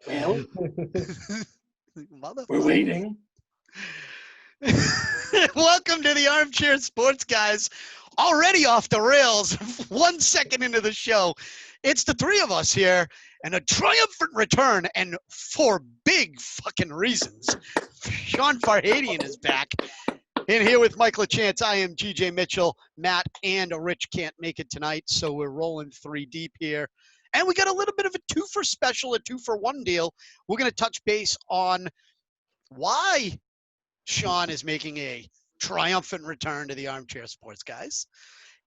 Well, we're waiting. Welcome to the Armchair Sports Guys. Already off the rails, 1 second into the show. It's the three of us here, and a triumphant return, and for big fucking reasons. Sean Farhadian is back. And here with Mike LaChance, I am GJ Mitchell. Matt and Rich can't make it tonight, so we're rolling three deep here. And we got a little bit of a two-for special, a two-for-one deal. We're going to touch base on why Sean is making a triumphant return to the Armchair Sports Guys.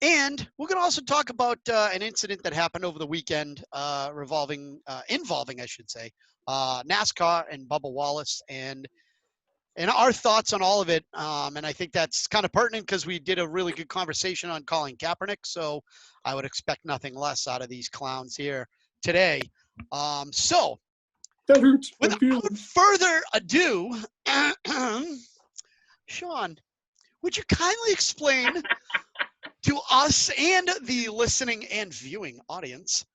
And we're going to also talk about an incident that happened over the weekend involving, I should say, NASCAR and Bubba Wallace and our thoughts on all of it. And I think that's kind of pertinent because we did a really good conversation on Colin Kaepernick. So I would expect nothing less out of these clowns here today. So without further ado, Sean, would you kindly explain to us and the listening and viewing audience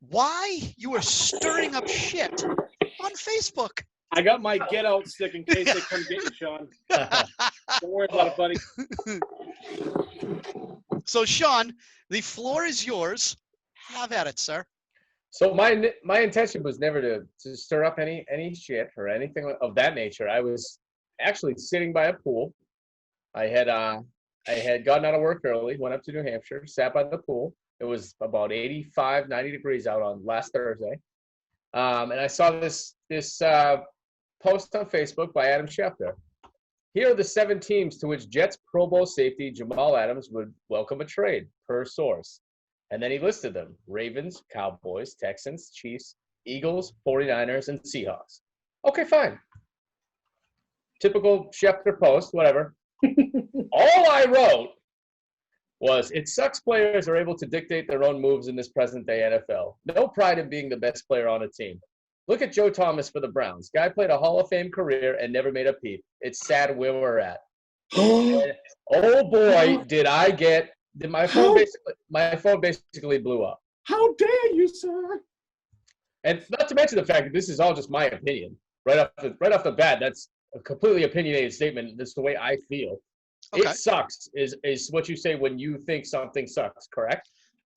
why you are stirring up shit on Facebook? I got my get out stick in case they come get you, Sean. Don't worry about it, buddy. So, Sean, the floor is yours. Have at it, sir. So my intention was never to stir up any shit or anything of that nature. I was actually sitting by a pool. I had gotten out of work early, went up to New Hampshire, sat by the pool. It was about 85, 90 degrees out on last Thursday. And I saw this post on Facebook by Adam Schefter. Here are the 7 teams to which Jets Pro Bowl safety Jamal Adams would welcome a trade, per source. And then he listed them: Ravens, Cowboys, Texans, Chiefs, Eagles, 49ers, and Seahawks. Okay, fine. Typical Schefter post, whatever. All I wrote was, it sucks players are able to dictate their own moves in this present-day NFL. No pride in being the best player on a team. Look at Joe Thomas for the Browns. Guy played a Hall of Fame career and never made a peep. It's sad where we're at. And, oh boy, did my phone basically blew up. How dare you, sir? And not to mention the fact that this is all just my opinion. Right off the bat, that's a completely opinionated statement. That's the way I feel. Okay. It sucks is what you say when you think something sucks, correct?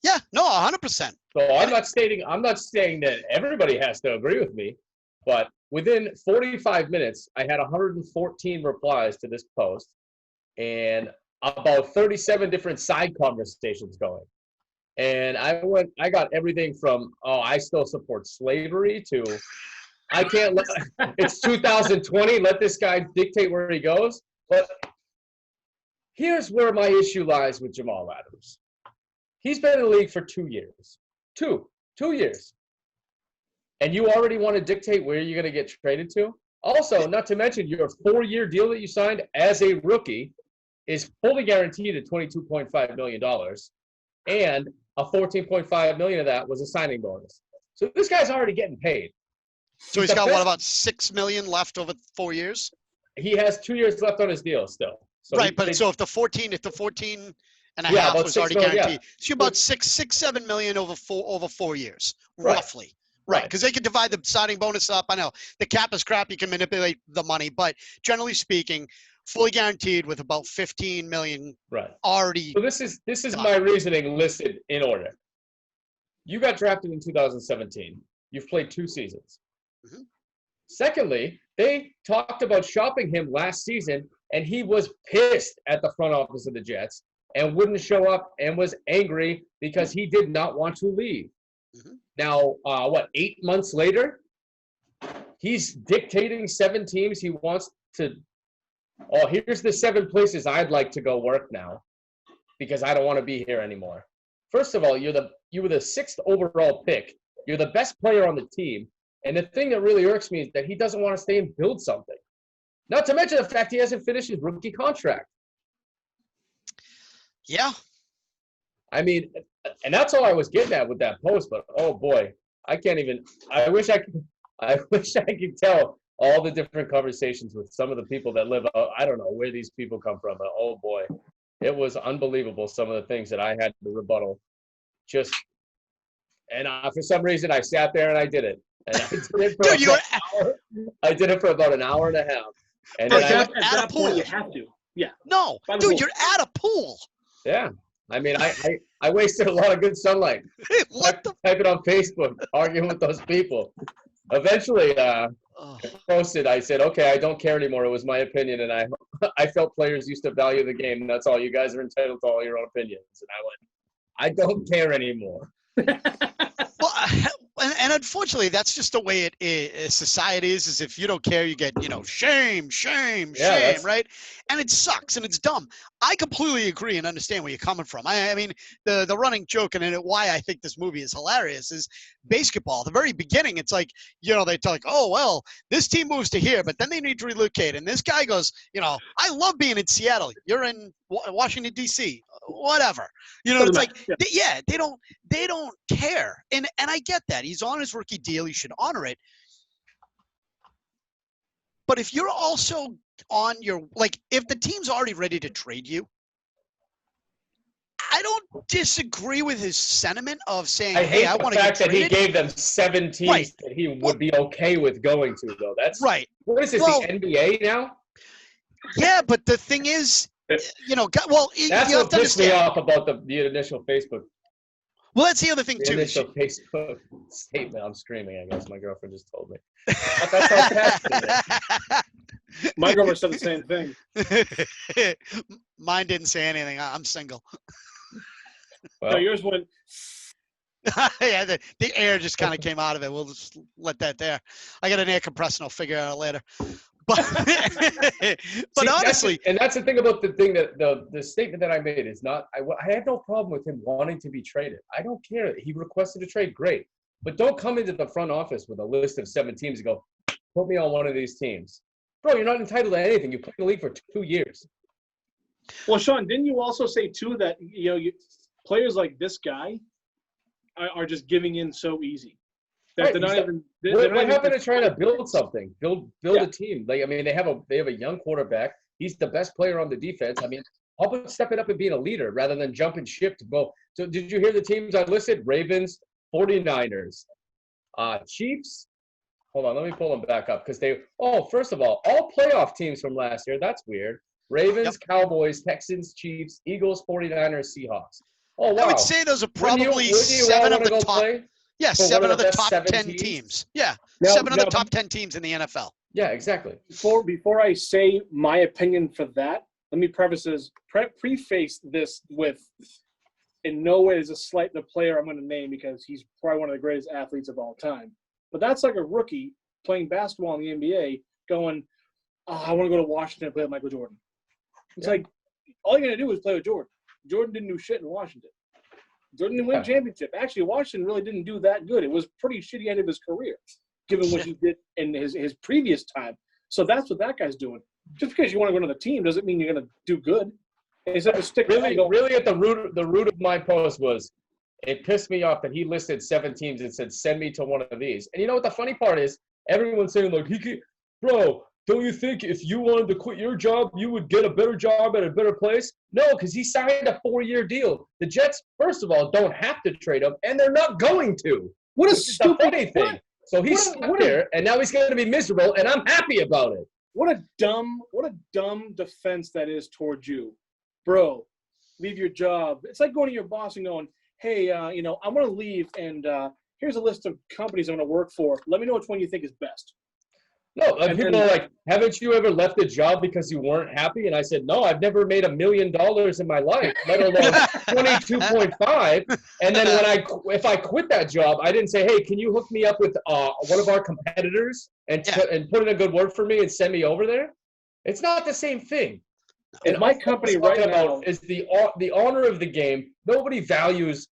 Yeah, no, 100%. So I'm not saying that everybody has to agree with me, but within 45 minutes, I had 114 replies to this post and about 37 different side conversations going. And I got everything from, I still support slavery to, I can't let, it's 2020, let this guy dictate where he goes. But here's where my issue lies with Jamal Adams. He's been in the league for 2 years. Two years. And you already want to dictate where you're going to get traded to? Also, not to mention your 4-year deal that you signed as a rookie is fully guaranteed at $22.5 million. And a $14.5 million of that was a signing bonus. So this guy's already getting paid. So he's got, about $6 million left over 4 years? He has 2 years left on his deal still. So right, so if the 14 and a half was already guaranteed, so you're about $7 million over 4 years, roughly. Right, because they can divide the signing bonus up. I know the cap is crap; you can manipulate the money, but generally speaking, fully guaranteed with about $15 million already. So this is my reasoning listed in order. You got drafted in 2017. You've played 2 seasons. Mm-hmm. Secondly, they talked about shopping him last season, and he was pissed at the front office of the Jets and wouldn't show up and was angry because he did not want to leave. Mm-hmm. Now, 8 months later, he's dictating 7 teams he wants to. Oh, here's the 7 places I'd like to go work now because I don't want to be here anymore. First of all, you were the 6th overall pick. You're the best player on the team. And the thing that really irks me is that he doesn't want to stay and build something. Not to mention the fact he hasn't finished his rookie contract. Yeah. I mean, and that's all I was getting at with that post, but oh boy, I wish I could tell all the different conversations with some of the people that live out. I don't know where these people come from, but oh boy, it was unbelievable. Some of the things that I had to rebuttal for some reason I sat there and I did it. And I did it for Dude, you about were an hour. I did it for about an hour and a half. And Bro, then you're I, At at a that point, pool. you have to. Yeah. No, By the dude, pool. you're at a pool. yeah. I mean, I wasted a lot of good sunlight. What the? Typing on Facebook, arguing with those people. Eventually, Oh. I posted. I said, "Okay, I don't care anymore. It was my opinion, and I felt players used to value the game. That's all. You guys are entitled to all your own opinions." And I went, "I don't care anymore." Well, and unfortunately, that's just the way it is. Society is if you don't care, you get, shame, right? And it sucks and it's dumb. I completely agree and understand where you're coming from. I mean, the running joke and why I think this movie is hilarious is basketball. The very beginning, it's like, they tell oh, well, this team moves to here, but then they need to relocate. And this guy goes, I love being in Seattle. You're in Washington, D.C., whatever. It's like, Yeah. they don't care. And I get that. He's on his rookie deal. You should honor it. But if you're also on your, if the team's already ready to trade you, I don't disagree with his sentiment of saying, I I want to get traded. The fact that he traded. gave them 7 teams Right. that he would be okay with going to, though. That's Right. What is this, Well, the NBA now? Yeah, but the thing is, That's you have what to pissed me understand. off about the initial Facebook. Well, that's the other thing, The too. initial Facebook statement. I'm screaming, I guess. My girlfriend just told me. That's how passionate. My girlfriend said the same thing. Mine didn't say anything. I'm single. Well, No, yours went. Yeah, the air just kind of came out of it. We'll just let that there. I got an air compressor. I'll figure it out later. But see, honestly, that's the thing about the thing that the statement that I made is not. I have no problem with him wanting to be traded. I don't care. He requested a trade, great. But don't come into the front office with a list of 7 teams and go, put me on one of these teams. Bro, you're not entitled to anything. You played in the league for 2 years. Well, Sean, didn't you also say too that players like this guy are just giving in so easy that Right, they're not even. What happened to trying to build something? Build Yeah. a team. They have a young quarterback. He's the best player on the defense. I mean, how about stepping up and being a leader rather than jumping ship to go? So did you hear the teams I listed? Ravens, 49ers, Chiefs. Hold on, let me pull them back up because first of all playoff teams from last year. That's weird. Ravens, Cowboys, Texans, Chiefs, Eagles, 49ers, Seahawks. Oh, wow. I would say those are probably Wouldn't you 7 all of the wanna go top. play? Yeah, for one 7 of of the the best top 7 10 teams? teams. Yeah, Now- 7 of the now- top 10 teams in the NFL. Yeah, exactly. Before I say my opinion for that, let me preface this with, in no way is a slight the player I'm going to name because he's probably one of the greatest athletes of all time. But that's like a rookie playing basketball in the NBA going, I want to go to Washington and play with Michael Jordan. It's like, all you're going to do is play with Jordan. Jordan didn't do shit in Washington. Jordan didn't win a championship. Actually, Washington really didn't do that good. It was pretty shitty end of his career, given what he did in his previous time. So that's what that guy's doing. Just because you want to go to the team doesn't mean you're going to do good. Instead of stick Really, at the root of my post was, it pissed me off that he listed 7 teams and said, send me to one of these. And you know what the funny part is? Everyone's saying, like, bro, don't you think if you wanted to quit your job, you would get a better job at a better place? No, because he signed a 4-year deal. The Jets, first of all, don't have to trade him, and they're not going to. What a Which is the stupid funny thing. So he's stuck there, and now he's going to be miserable, and I'm happy about it. What a dumb defense that is towards you. Bro, leave your job. It's like going to your boss and going, hey, I want to leave, and here's a list of companies I'm going to work for. Let me know which one you think is best. No, people are like, haven't you ever left a job because you weren't happy? And I said, no, I've never made $1 million in my life, let alone 22.5. And then if I quit that job, I didn't say, hey, can you hook me up with one of our competitors and put in a good word for me and send me over there? It's not the same thing. And my company right now is the honor of the game. Nobody values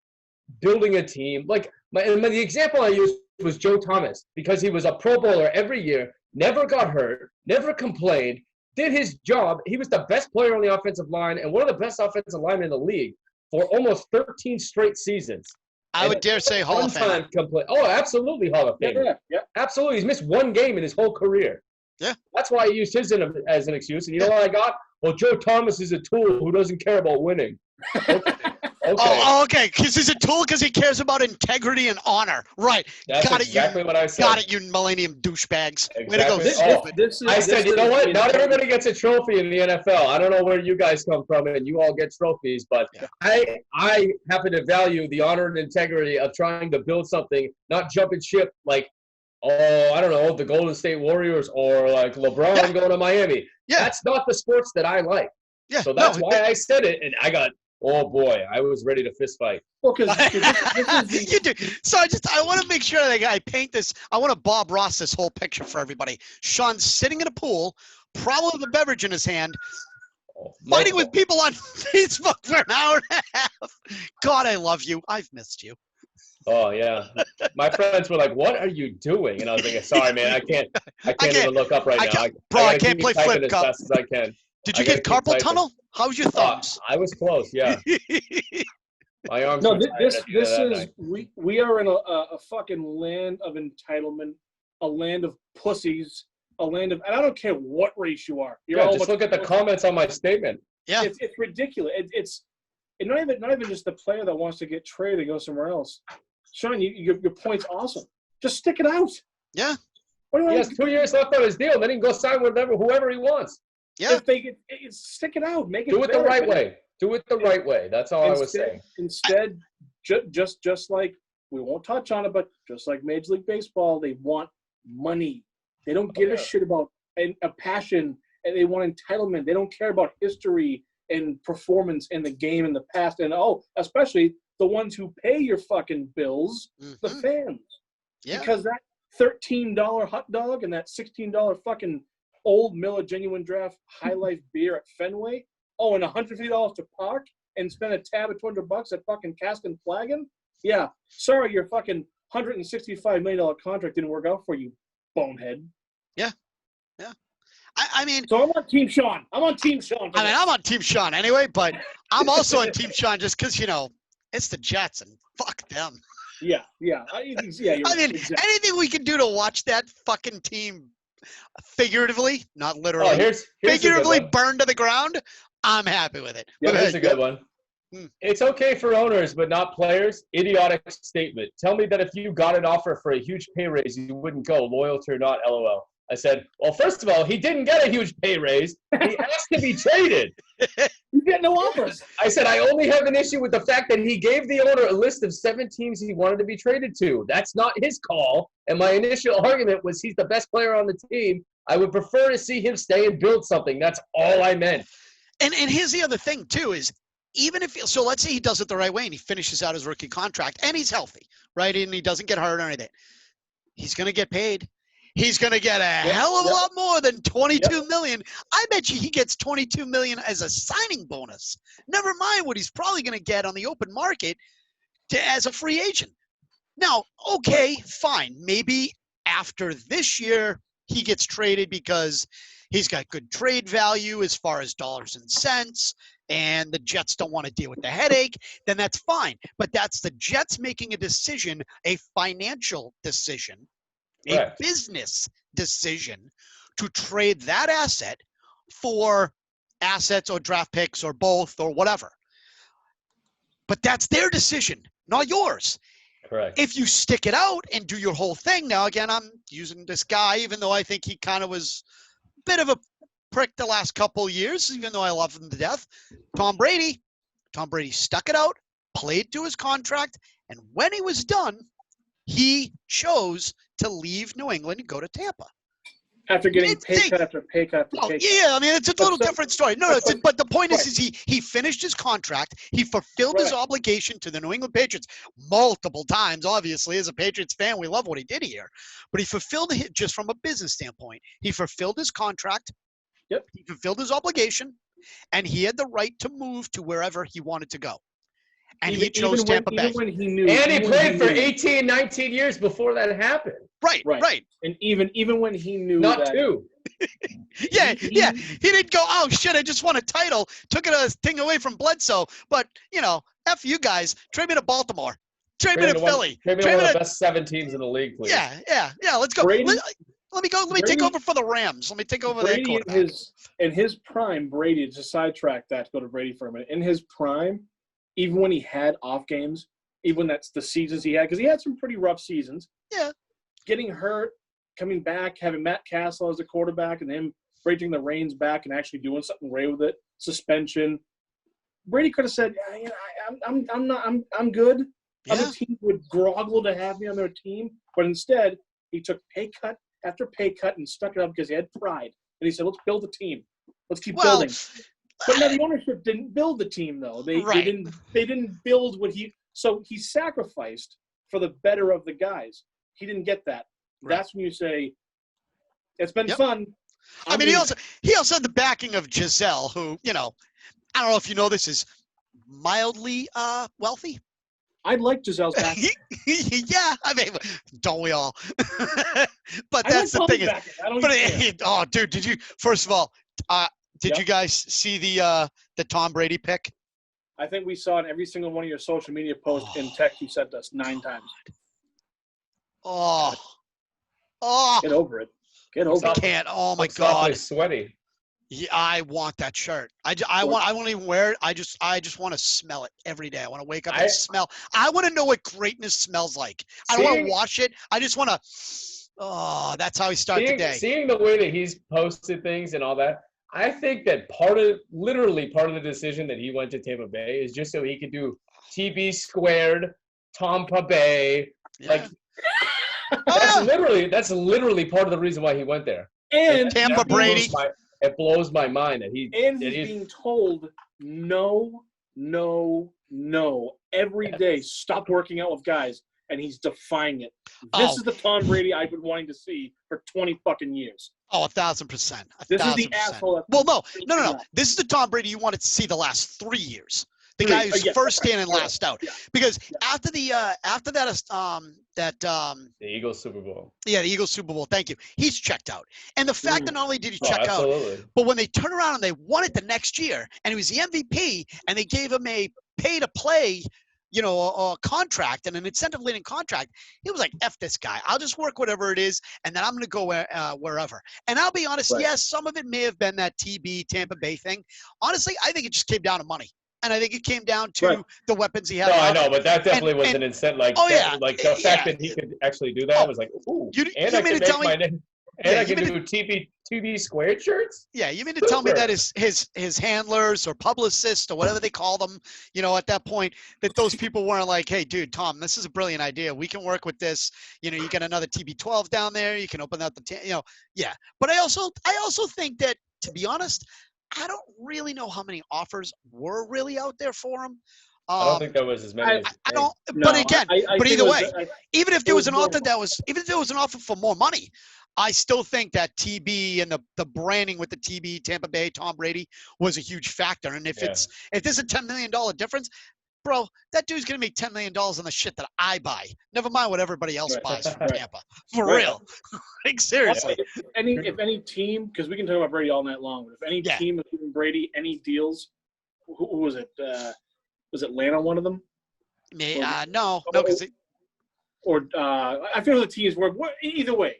building a team. Like the example I used was Joe Thomas, because he was a Pro Bowler every year. Never got hurt, never complained, did his job. He was the best player on the offensive line and one of the best offensive linemen in the league for almost 13 straight seasons. I would dare say Hall of Fame. Oh, absolutely Hall of Fame. Yeah. Absolutely. He's missed 1 game in his whole career. Yeah. That's why I used his as an excuse. And you know what I got? Well, Joe Thomas is a tool who doesn't care about winning. Okay. Okay. Oh, okay. Because he's a tool because he cares about integrity and honor. Right. That's Got exactly it, what I said. Got it, you millennium douchebags. Way to go, Exactly. stupid. I said, you know what? Not everybody gets a trophy in the NFL. I don't know where you guys come from, and you all get trophies, but I happen to value the honor and integrity of trying to build something, not jumping ship like, I don't know, the Golden State Warriors or like LeBron going to Miami. Yeah. That's not the sports that I like. Yeah. So that's why I said it, and I got, oh boy, I was ready to fist fight. Well, because You do. So I want to make sure that I paint this. I want to Bob Ross this whole picture for everybody. Sean's sitting in a pool, probably with a beverage in his hand, fighting with people on Facebook for an hour and a half. God, I love you. I've missed you. Oh yeah, my friends were like, "What are you doing?" And I was like, "Sorry, man, I can't even look up right now. I can't play flip as cup fast as I can." Did you get carpal tunnel? How was your thumbs? I was close. Yeah, my arms. No, this is we are in a fucking land of entitlement, a land of pussies, a land of, and I don't care what race you are. Just look at the comments on my statement. Yeah, it's ridiculous. It's not even just the player that wants to get traded and go somewhere else. Sean, your point's awesome. Just stick it out. Yeah. He has 2 years left on his deal. Then he can go sign with whoever he wants. Yeah. If they stick it out, make it. Do it the right way. Do it the right way. That's all I was saying. Instead, just like we won't touch on it, but just like Major League Baseball, they want money. They don't give a shit about a passion, and they want entitlement. They don't care about history and performance in the game in the past, and especially the ones who pay your fucking bills, the fans. Yeah. Because that $13 hot dog and that $16 fucking old Miller Genuine Draft High Life beer at Fenway, and $150 to park and spend a tab of $200 at fucking Cask and Flagon? Yeah. Sorry, your fucking $165 million contract didn't work out for you, bonehead. Yeah. Yeah. I mean, so I'm on Team Sean. I'm on Team Sean anyway, but I'm also on Team Sean just because, it's the Jets and fuck them. Yeah. I mean, exactly. Anything we can do to watch that fucking team figuratively, not literally, here's figuratively burned to the ground, I'm happy with it. Yeah, here's a good one. It's okay for owners, but not players. Idiotic statement. Tell me that if you got an offer for a huge pay raise, you wouldn't go, loyalty or not, LOL. I said, well, first of all, he didn't get a huge pay raise. He asked to be traded. You get no offers. I said, I only have an issue with the fact that he gave the owner a list of 7 teams he wanted to be traded to. That's not his call. And my initial argument was he's the best player on the team. I would prefer to see him stay and build something. That's all I meant. And here's the other thing, too, is even if – so let's say he does it the right way and he finishes out his rookie contract and he's healthy, right, and he doesn't get hurt or anything. He's going to get paid. He's going to get a hell of a lot more than $22 million. I bet you he gets $22 million as a signing bonus. Never mind what he's probably going to get on the open market as a free agent. Now, okay, fine. Maybe after this year he gets traded because he's got good trade value as far as dollars and cents, and the Jets don't want to deal with the headache, then that's fine. But that's the Jets making a decision, a financial decision, a business decision to trade that asset for assets or draft picks or both or whatever. But that's their decision, not yours. Correct. If you stick it out and do your whole thing, now again, I'm using this guy, even though I think he kind of was a bit of a prick the last couple of years, even though I love him to death. Tom Brady stuck it out, played to his contract, and when he was done, he chose to leave New England and go to Tampa. After getting pay cut after pay cut after pay cut. Yeah, I mean, it's a little different story. No, but the point is he finished his contract. He fulfilled his obligation to the New England Patriots multiple times. Obviously, as a Patriots fan, we love what he did here. But he fulfilled it just from a business standpoint. He fulfilled his contract. Yep. He fulfilled his obligation, and he had the right to move to wherever he wanted to go. And he chose Tampa Bay. And he played for 18, 19 years before that happened. Right. And even when he knew Not 2. Yeah. He didn't go, oh, shit, I just won a title. Took a thing away from Bledsoe. But, F you guys. Trade me to Baltimore. Trade me to Philly. Trade me to one of the best 7 teams in the league, please. Yeah. Let's go. Brady, let me go. Let me take over for the Rams. Let me take over their quarterback. In his prime, Brady, to sidetrack that, to go to Brady for a minute. In his prime, even when he had off games, even when that's the seasons he had, because he had some pretty rough seasons. Yeah. Getting hurt, coming back, having Matt Castle as a quarterback, and him breaking the reins back and actually doing something great with it. Suspension. Brady could have said, yeah, I'm good. Yeah. Other teams would grovel to have me on their team, but instead he took pay cut after pay cut and stuck it up because he had pride. And he said, let's build a team. Let's keep building. But no, the ownership didn't build the team, though. They didn't build what he – so he sacrificed for the better of the guys. He didn't get that. Right. That's when you say, it's been fun. I mean, he also had the backing of Giselle, who, I don't know if you know this, is mildly wealthy. I'd like Giselle's back. Yeah, I mean, don't we all? But that's the thing. Oh, dude, did you? First of all, did you guys see the Tom Brady pick? I think we saw it in every single one of your social media posts and text you sent us 9 times. Oh, get over it. Get over it. I can't. Oh my God. Sweaty. Yeah, I want that shirt. I won't even wear it. I just want to smell it every day. I want to wake up and smell. I want to know what greatness smells like. I don't want to wash it. I just want to. Oh, that's how he started today. Seeing the way that he's posted things and all that, I think that literally part of the decision that he went to Tampa Bay is just so he could do TB squared, Tampa Bay. Yeah. Like that's literally part of the reason why he went there. And Tampa Brady. It blows my mind that he's being told no every day. Stop working out with guys, and he's defying it. This is the Tom Brady I've been wanting to see for 20 fucking years. Oh, 1,000%. This is the asshole. Well, no. This is the Tom Brady you wanted to see the last 3 years. The guy who's first in and last out. Because after that the Eagles Super Bowl. Yeah, the Eagles Super Bowl. Thank you. He's checked out. And the fact that not only did he check out, but when they turn around and they won it the next year, and he was the MVP, and they gave him a pay-to-play, a contract and an incentive-leading contract, he was like, F this guy. I'll just work whatever it is, and then I'm going to go wherever. And I'll be honest, yes, some of it may have been that TB Tampa Bay thing. Honestly, I think it just came down to money. And I think it came down to the weapons he had. No, I know, but that definitely was an incentive. Like, the fact that he could actually do that was like, ooh. I can do TB squared shirts? Yeah, you mean to tell me that his handlers or publicists or whatever they call them, at that point, that those people weren't like, hey, dude, Tom, this is a brilliant idea. We can work with this. You got another TB12 down there. You can open up yeah. But I also think that, to be honest, I don't really know how many offers were really out there for him. I don't think there was as many. I don't. But again, either way, even if there was an offer for more money, I still think that TB and the branding with the TB Tampa Bay Tom Brady was a huge factor. And if there's a $10 million difference, bro, that dude's gonna make $10 million on the shit that I buy. Never mind what everybody else buys from Tampa. For real. Like, seriously. If any team, because we can talk about Brady all night long, but if any team is giving Brady any deals, who was it? Was Atlanta one of them? No, because I feel the teams were. Either way,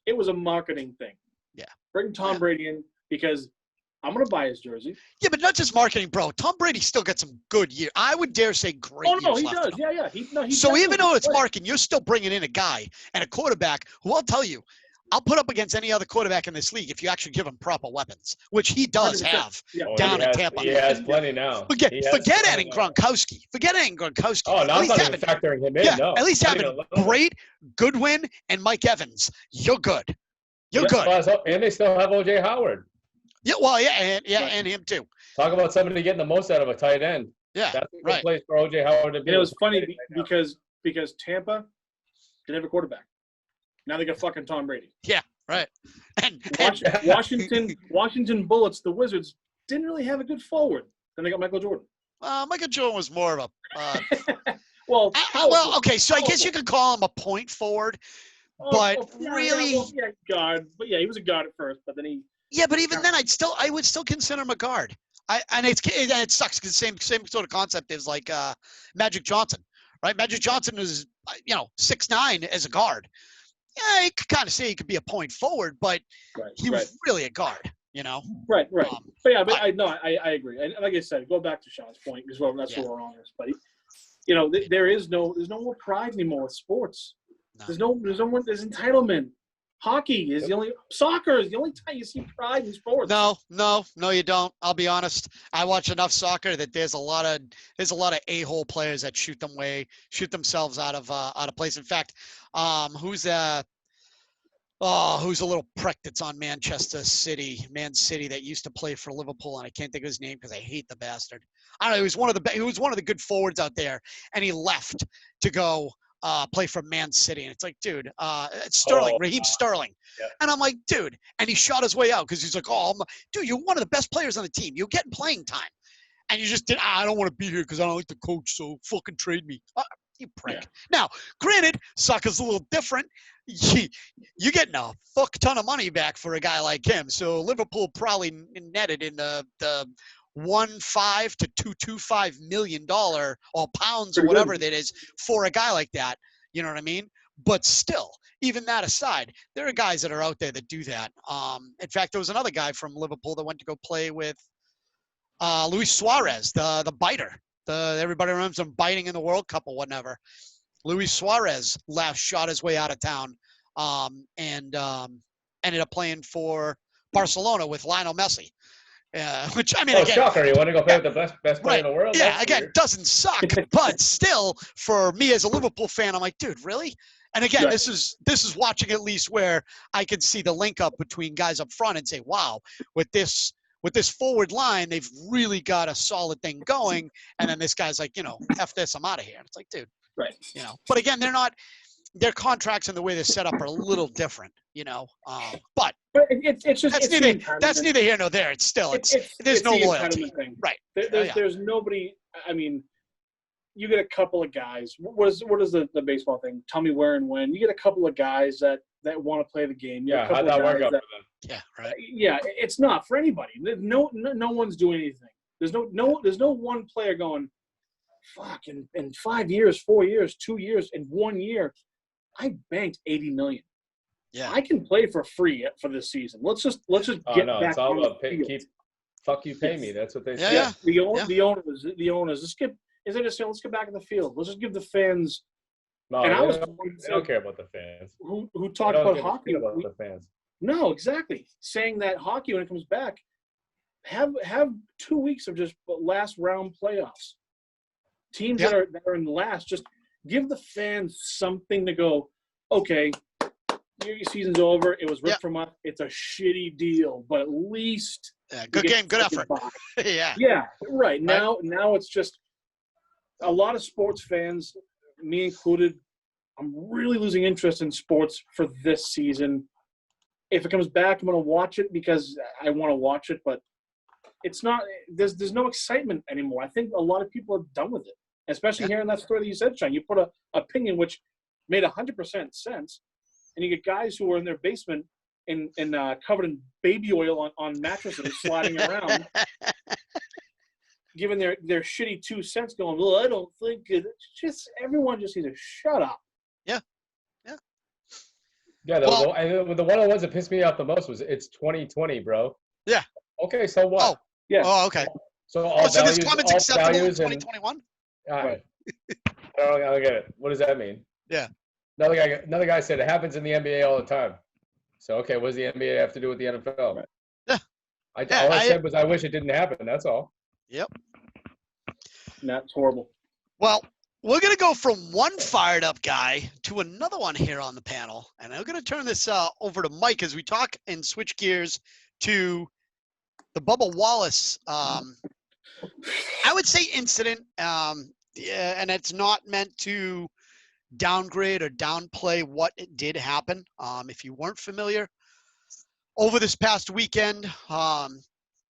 it was a marketing thing. Yeah. Bring Tom Brady in because I'm going to buy his jersey. Yeah, but not just marketing, bro. Tom Brady still got some good years. I would dare say great years he left does. Yeah. So even though it's marketing, you're still bringing in a guy and a quarterback who, I'll tell you, I'll put up against any other quarterback in this league if you actually give him proper weapons, which he does have down in Tampa. He has plenty now. Forget adding Gronkowski. Oh, no, I'm not even factoring him in. No. At least having Goodwin, and Mike Evans. You're good. You're good. And they still have O.J. Howard. Yeah, well, and him too. Talk about somebody getting the most out of a tight end. Yeah, that's a good place for O.J. Howard to be. And it was funny because Tampa didn't have a quarterback. Now they got fucking Tom Brady. Yeah, right. And Washington Bullets, the Wizards, didn't really have a good forward. Then they got Michael Jordan. Michael Jordan was more of a okay. So I guess you could call him a point forward, but really, guard. But he was a guard at first, but then he. Yeah, but even then, I would still consider him a guard. It sucks because the same sort of concept is like Magic Johnson, right? Magic Johnson is 6'9" as a guard. Yeah, you could kind of say he could be a point forward, but he was really a guard. you know. Right. Um, But yeah, but I agree. And like I said, go back to Sean's point because that's Yeah. what we're on this. But there's no more pride anymore with sports. No. There's entitlement. Hockey is soccer is the only time you see pride in sports. No, you don't. I'll be honest. I watch enough soccer that there's a lot of a-hole players that shoot themselves out of place. In fact, who's a little prick that's on Man City that used to play for Liverpool, and I can't think of his name because I hate the bastard. I don't know. He was one of the good forwards out there, and he left to go play for Man City. And it's like, dude, it's Sterling, Raheem Sterling. Yeah. And I'm like, dude, and he shot his way out because he's like, dude, you're one of the best players on the team. You're getting playing time. And you just did, I don't want to be here because I don't like the coach, so fucking trade me. You prick. Yeah. Now, granted, soccer's a little different. You're getting a fuck ton of money back for a guy like him. So Liverpool probably netted in the $1.5 to $2.25 million or pounds or whatever that is for a guy like that. You know what I mean? But still, even that aside, there are guys that are out there that do that. In fact, there was another guy from Liverpool that went to go play with Luis Suarez, the biter. Everybody remembers him biting in the World Cup or whatever. Luis Suarez shot his way out of town and ended up playing for Barcelona with Lionel Messi. Which, I mean, again, shocker. You want to go play with the best player in the world? Yeah, That's again, weird. doesn't suck, but still, for me as a Liverpool fan, I'm like, dude, really? And again, this is watching at least where I can see the link up between guys up front and say, wow, with this forward line, they've really got a solid thing going. And then this guy's like, F this, I'm out of here. And it's like, dude, Right. But again, their contracts and the way they're set up are a little different, But it's just that's neither here nor there. It's still there's no the loyalty. entitlement thing. Right. There's nobody. I mean, you get a couple of guys. What is the baseball thing? Tell me where and when. You get a couple of guys that want to play the game. How'd that work out for them? Yeah, right. Yeah, it's not for anybody. No one's doing anything. There's no one player going, fuck, in 5 years, 4 years, 2 years, in 1 year, I banked $80 million. Yeah, I can play for free for this season. Let's just get back. It's all on about the field. fuck you, pay me. That's what they say. Yeah. The owners. Let's get back in the field. Let's just give the fans. No, and they don't care about the fans. Who talked about hockey? About the fans. No, exactly. Saying that hockey, when it comes back, have 2 weeks of just last round playoffs. Teams that are in last, just give the fans something to go, okay, your season's over. It was ripped from us. It's a shitty deal, but at least good game, good effort. Yeah, right. Now it's just a lot of sports fans, me included, I'm really losing interest in sports for this season. If it comes back, I'm going to watch it because I want to watch it, but it's not – there's no excitement anymore. I think a lot of people are done with it, especially hearing that story that you said, Sean. You put an opinion which made 100% sense, and you get guys who are in their basement and covered in baby oil on mattresses sliding around, giving their shitty 2 cents going, well, I don't think it. Just everyone just needs to shut up. Yeah, the one of the ones that pissed me off the most was it's 2020, bro. Yeah. Okay, so what? Oh, yeah. Oh, okay. So all so values, this comment's all acceptable in values 2021? Right. I don't get it. What does that mean? Yeah. Another guy said it happens in the NBA all the time. So, okay, what does the NBA have to do with the NFL? Right. Yeah. All I said was I wish it didn't happen. That's all. Yep. That's horrible. Well, we're going to go from one fired up guy to another one here on the panel. And I'm going to turn this over to Mike as we talk and switch gears to the Bubba Wallace, I would say incident. And it's not meant to downgrade or downplay what did happen. If you weren't familiar, over this past weekend,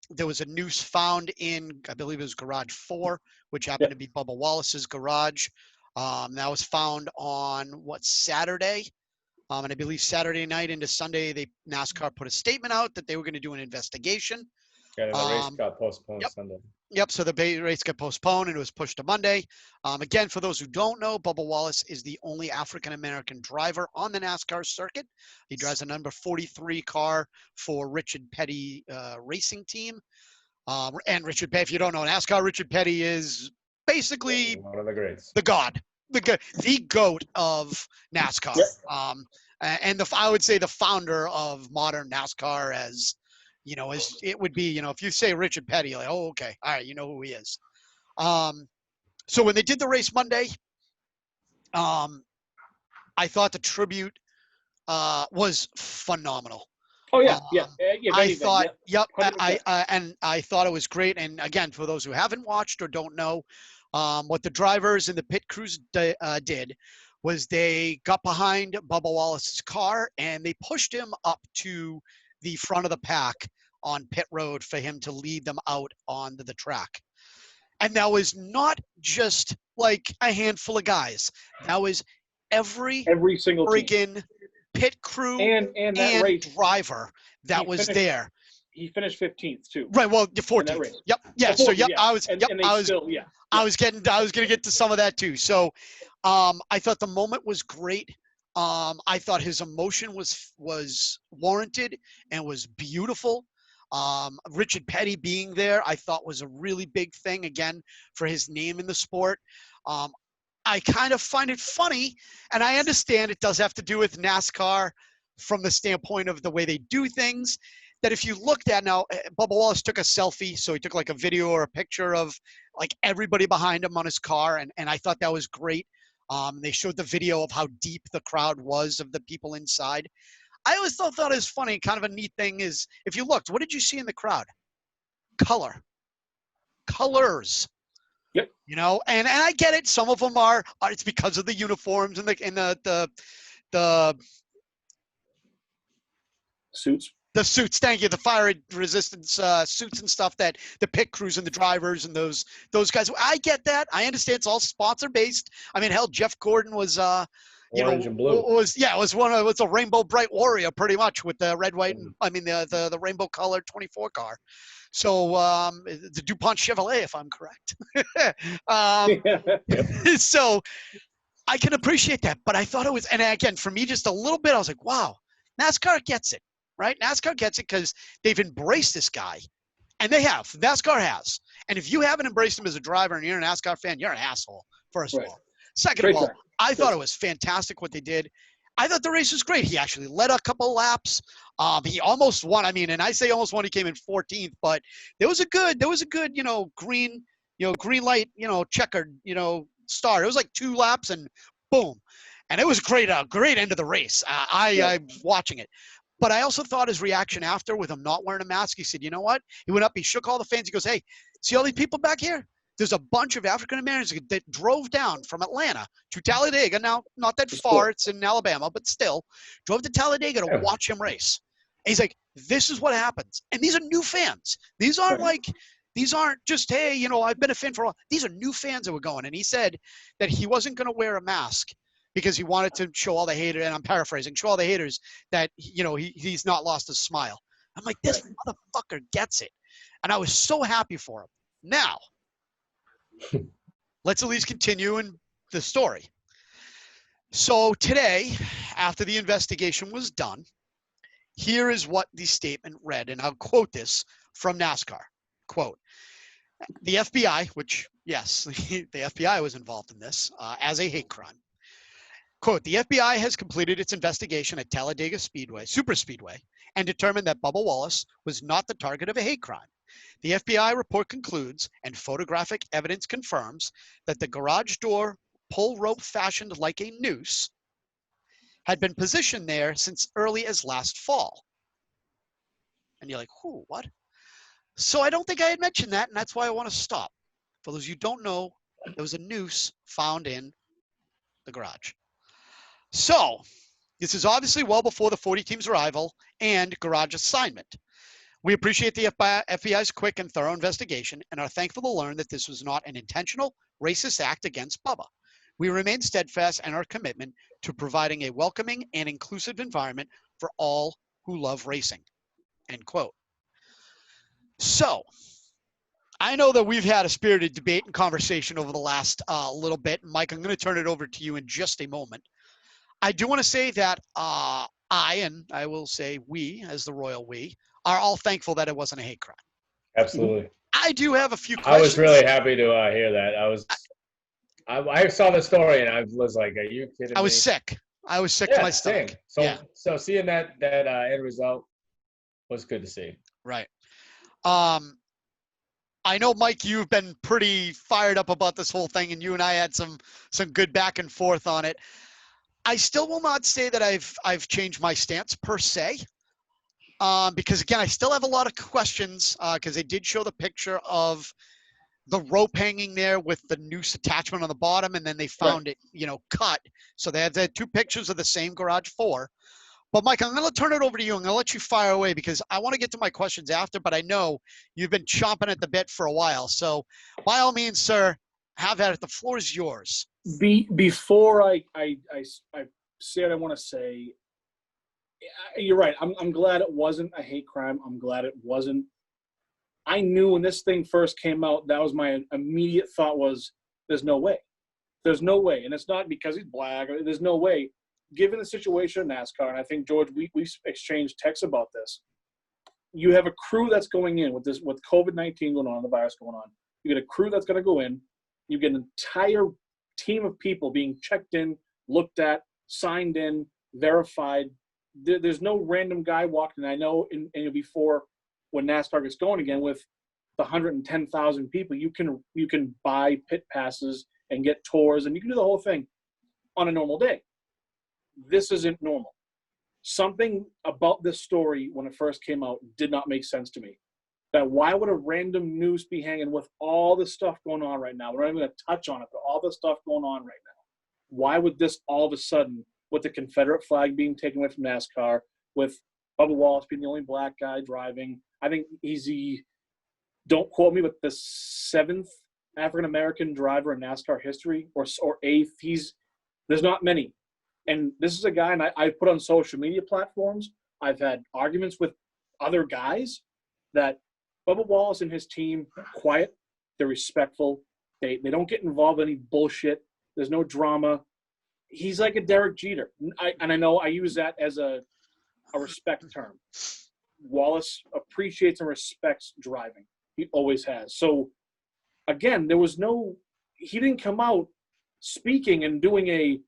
there was a noose found in, I believe it was Garage 4, which happened to be Bubba Wallace's garage. That was found on, Saturday? And I believe Saturday night into Sunday, NASCAR put a statement out that they were going to do an investigation. Yeah, and the race Um, got postponed yep. Sunday. Yep. So the race got postponed and it was pushed to Monday. Again, for those who don't know, Bubba Wallace is the only African-American driver on the NASCAR circuit. He drives a number 43 car for Richard Petty racing team. And Richard Petty, if you don't know NASCAR, Richard Petty is basically One of the greats. the god, the goat of NASCAR. Yep. And I would say the founder of modern NASCAR, as you know, as it would be, you know, if you say Richard Petty, like, oh, okay, all right, you know who he is. So when they did the race Monday, I thought the tribute was phenomenal. Oh yeah, yeah. If I anything, thought, yeah, yep, 100%. and I thought it was great. And again, for those who haven't watched or don't know, what the drivers in the pit crews did was they got behind Bubba Wallace's car and they pushed him up to the front of the pack on pit road for him to lead them out on the track. And that was not just like a handful of guys. That was every Single team. freaking pit crew And that race driver that was there. He finished 15th too. Right. Well, 14th. Yep. Yeah. Oh, so 14th, yep. yeah. I was. And, yep. and they I was. still, yeah. I was going to get to some of that too. So, I thought the moment was great. I thought his emotion was warranted and was beautiful. Richard Petty being there, I thought was a really big thing again for his name in the sport. I kind of find it funny, and I understand it does have to do with NASCAR from the standpoint of the way they do things, that if you looked at now, Bubba Wallace took a selfie, so he took like a video or a picture of like everybody behind him on his car, and I thought that was great. They showed the video of how deep the crowd was of the people inside. I always thought it was funny, kind of a neat thing is, if you looked, what did you see in the crowd? Colors. Yep. You know, and I get it. Some of them are it's because of the uniforms and the suits. The suits, thank you. The fire resistance suits and stuff that the pit crews and the drivers and those guys. I get that. I understand it's all sponsor based. I mean, hell, Jeff Gordon was Orange and blue. was a rainbow bright warrior pretty much with the red, white, and I mean the rainbow colored 24 car. So the DuPont Chevrolet, if I'm correct. So I can appreciate that, but I thought it was, and again, for me, just a little bit, I was like, wow, NASCAR gets it, right? NASCAR gets it because they've embraced this guy, and they have. NASCAR has. And if you haven't embraced him as a driver and you're an NASCAR fan, you're an asshole, first of all. Second of all, I thought it was fantastic what they did. I thought the race was great. He actually led a couple laps. He almost won. I mean, and I say almost won. He came in 14th, but there was a good, green light, checkered, start. It was like 2 laps and boom. And it was great end of the race. I was watching it. But I also thought his reaction after, with him not wearing a mask, he said, you know what? He went up, he shook all the fans. He goes, hey, see all these people back here? There's a bunch of African Americans that drove down from Atlanta to Talladega. Now, not that far, it's in Alabama, but still, drove to Talladega to watch him race. And he's like, this is what happens. And these are new fans. These aren't just, hey, I've been a fan for a while. These are new fans that were going. And he said that he wasn't going to wear a mask because he wanted to show all the haters, and I'm paraphrasing, show all the haters that, he's not lost his smile. I'm like, this motherfucker gets it. And I was so happy for him. Now, let's at least continue in the story. So today, after the investigation was done, here is what the statement read, and I'll quote this from NASCAR. Quote, the FBI, which, yes, the FBI was involved in this as a hate crime. Quote, the FBI has completed its investigation at Talladega Superspeedway, and determined that Bubba Wallace was not the target of a hate crime. The FBI report concludes, and photographic evidence confirms, that the garage door pull rope fashioned like a noose had been positioned there since early as last fall. And you're like, who, what? So I don't think I had mentioned that, and that's why I want to stop. For those of you who don't know, there was a noose found in the garage. So this is obviously well before the 40 team's arrival and garage assignment. We appreciate the FBI's quick and thorough investigation and are thankful to learn that this was not an intentional racist act against Bubba. We remain steadfast in our commitment to providing a welcoming and inclusive environment for all who love racing. End quote. So I know that we've had a spirited debate and conversation over the last little bit. Mike, I'm going to turn it over to you in just a moment. I do want to say that and I will say we, as the royal we, are all thankful that it wasn't a hate crime. Absolutely. I do have a few I was questions. really happy to hear that. I saw the story and I was like, "Are you kidding me?" I was sick. I was sick to Yeah, my same. stomach. So Yeah, so seeing that end result was good to see. right. I know, Mike, you've been pretty fired up about this whole thing, and you and I had some good back and forth on it. I still will not say that I've changed my stance per se, because again, I still have a lot of questions because they did show the picture of the rope hanging there with the noose attachment on the bottom, and then they found it, cut. So they had 2 pictures of the same garage 4. But Mike, I'm going to turn it over to you. I'm going to let you fire away because I want to get to my questions after, but I know you've been chomping at the bit for a while. So by all means, sir, have at it. The floor is yours. Before I say what I want to say, you're right. I'm glad it wasn't a hate crime. I'm glad it wasn't. I knew when this thing first came out, that was my immediate thought was, there's no way. There's no way. And it's not because he's black. There's no way. Given the situation in NASCAR, and I think, George, we exchanged texts about this. You have a crew that's going in with COVID-19 going on, the virus going on. You get a crew that's going to go in. You get an entire team of people being checked in, looked at, signed in, verified. There's no random guy walking. I know before when NASCAR gets going again with the 110,000 people, you can buy pit passes and get tours, and you can do the whole thing on a normal day. This isn't normal. Something about this story when it first came out did not make sense to me. That why would a random noose be hanging with all the stuff going on right now? We're not even going to touch on it, but all the stuff going on right now. Why would this all of a sudden, with the Confederate flag being taken away from NASCAR, with Bubba Wallace being the only black guy driving, I think he's don't quote me, but the 7th African-American driver in NASCAR history, or 8th. There's not many. And this is a guy, and I put on social media platforms, I've had arguments with other guys that Bubba Wallace and his team are quiet, they're respectful, they don't get involved in any bullshit, there's no drama. He's like a Derek Jeter. And I know I use that as a respect term. Wallace appreciates and respects driving. He always has. So, again, he didn't come out speaking and doing a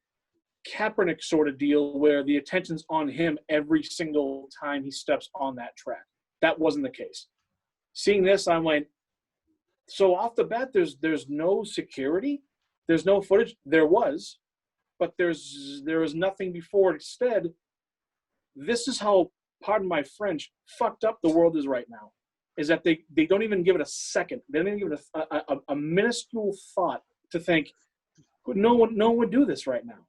Kaepernick sort of deal where the attention's on him every single time he steps on that track. That wasn't the case. Seeing this, I went, so off the bat, there's no security, there's no footage. There was, but there was nothing before. Instead, this is how, pardon my French, fucked up the world is right now. Is that they don't even give it a second. They don't even give it a minuscule thought to think, no one would do this right now.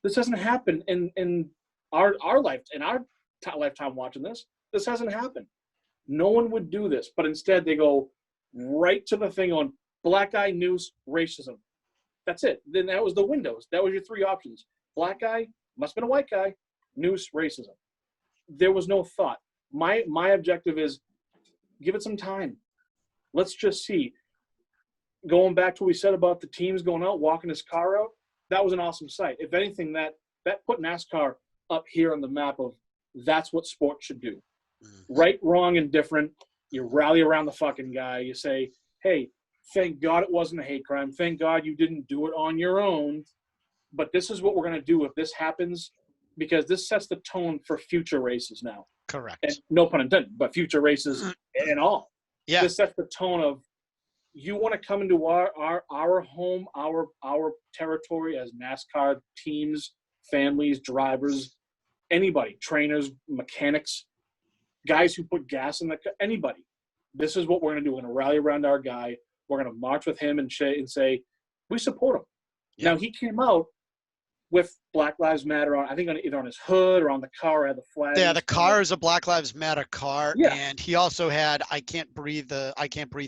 This doesn't happen in our life, in our lifetime watching this. This hasn't happened. No one would do this, but instead they go right to the thing on black guy, noose, racism. That's it. Then that was the windows. That was your 3 options. Black guy, must have been a white guy, noose, racism. There was no thought. My objective is give it some time. Let's just see. Going back to what we said about the teams going out, walking his car out, that was an awesome sight. If anything, that put NASCAR up here on the map of that's what sports should do. Right, wrong, and different. You rally around the fucking guy. You say, hey, thank God it wasn't a hate crime. Thank God you didn't do it on your own. But this is what we're going to do if this happens, because this sets the tone for future races now. Correct. And no pun intended, but future races and all. Yeah. This sets the tone of, you want to come into our home, our territory as NASCAR teams, families, drivers, anybody, trainers, mechanics, guys who put gas in anybody. This is what we're going to do. We're going to rally around our guy. We're going to march with him and say, we support him. Yeah. Now, he came out with Black Lives Matter on, I think either on his hood or on the car, or had the flag. Yeah, the car is a Black Lives Matter car. Yeah. And he also had I Can't Breathe